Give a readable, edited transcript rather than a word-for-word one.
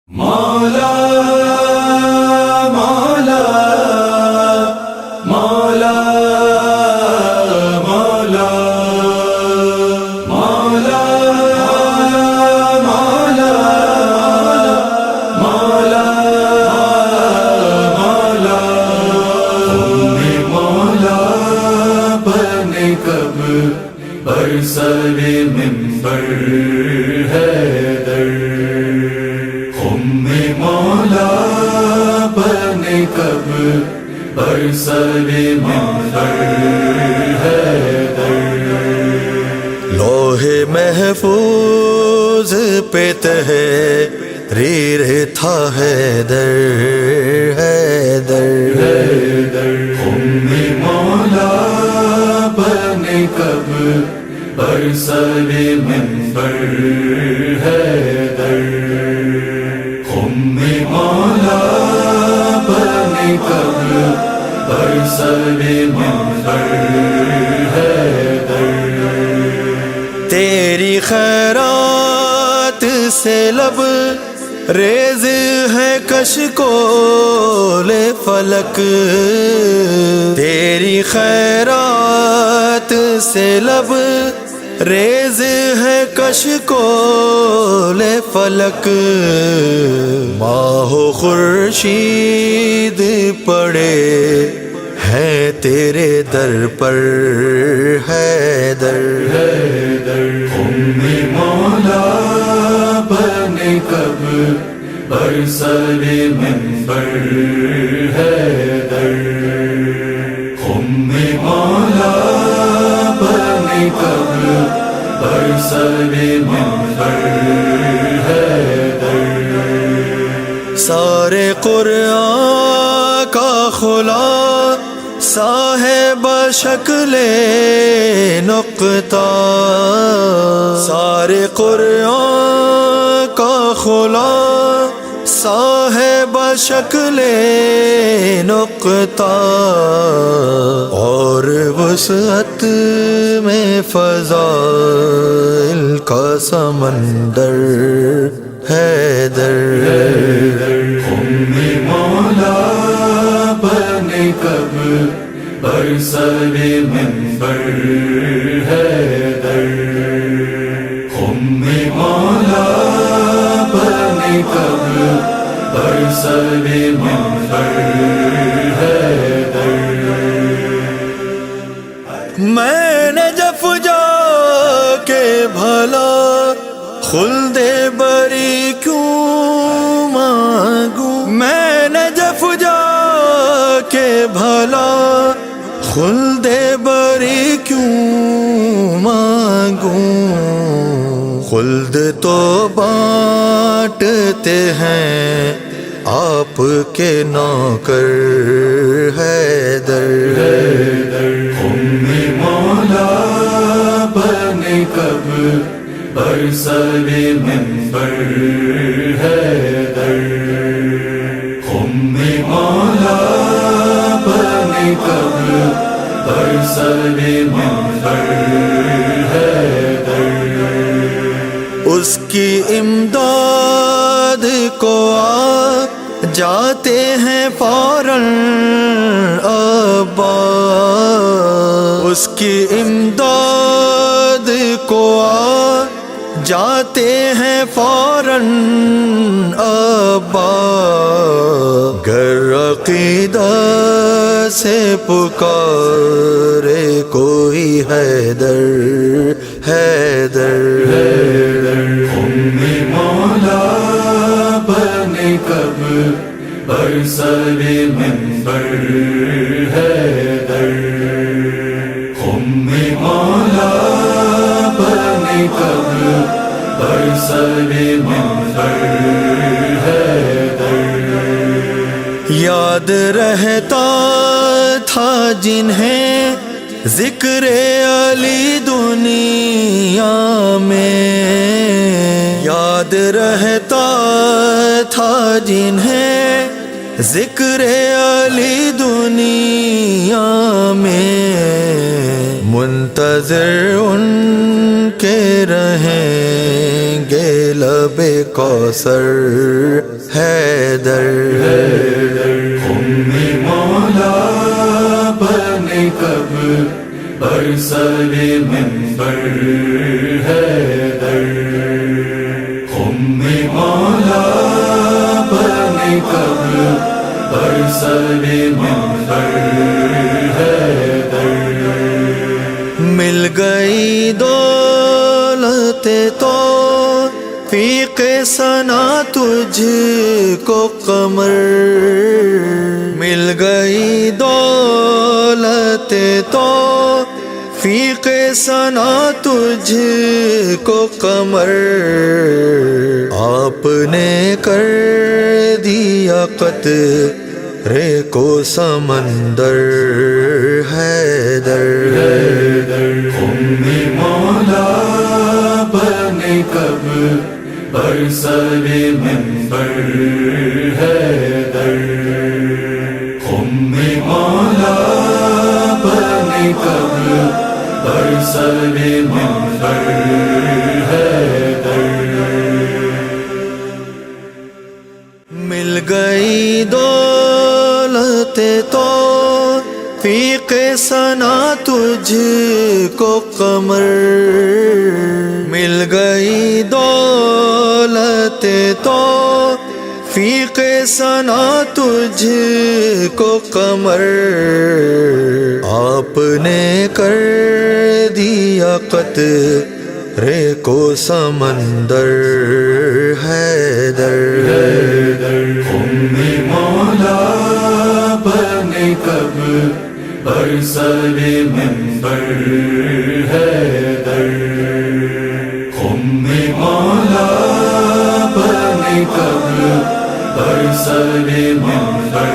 مولا مولا مولا مولا مولا مولا مولا مولا تمہیں مولا بنے کب برسر منبر حیدر مولا بنے کب برسر منبر حیدر لوح محفوظ پہ تحریر تھا حیدر حیدر مولا بنے کب برسر منبر حیدر مولا بنے کب برسر منبر حیدر تیری خیرات سے لب ریز ہے کشکول فلک، تیری خیرات سے لب ریز ہے کشکول فلک، ماہ و خورشید پڑے ہیں تیرے در پر حیدر مولا بنے کب برسر منبر حیدر مولا بنے کب برسر منبر حیدر سارے قرآن کا خلا صاحب شکل نقطہ، سارے قرآن کا خلا صاحب شکل نقطہ، اور وسعت میں فضائل کا سمندر حیدر مولا بنے کب برسر منبر حیدر مولا بنے کب برسر منبر حیدر میں نجف جا کے بھلا خلد بری کیوں مانگوں، میں نجف جا کے بھلا خلد بری کیوں مانگوں، خلد تو بانٹتے ہیں آپ کے نوکر حیدر مولا بنے کب برسر منبر حیدر مولا بنے کب برسر منبر حیدر اس کی امداد کو آ جاتے ہیں فوراً ابا، اس کی امداد کو آ جاتے ہیں فوراً ابا، گر عقیدہ سے پکارے کوئی حیدر حیدر مولا بنے کب برسر منبر حیدر مولا بنے کب برسر منبر حیدر یاد رہتا تھا جنہیں ذکر علی دنیا میں، یاد رہتا تھا جنہیں ذکر علی دنیا میں، منتظر ان کے رہیں گے لب کوثر حیدر خم مولا بنے کب برسر منبر حیدر خم مولا بنے کب برسر منبر حیدر مل گئی دولت تو فیق ثنا تجھ کو قمر مل گئی دولت تو فیق ثنا تجھ کو قمر آپ نے کر دیا قطرے کو سمندر حیدر خم مولا بنے کب برسر منبر حیدر خم مولا بنے کب برسر منبر حیدر مل گئی دولت تو فیق ثنا تجھ کو قمر مل گئی دولت تو فیق ثنا تجھ کو قمر آپ نے کر دیا قطرے کو سمندر حیدر خم مولا بنے کب برسر منبر حیدر خم مولا بنے کب برسر منبر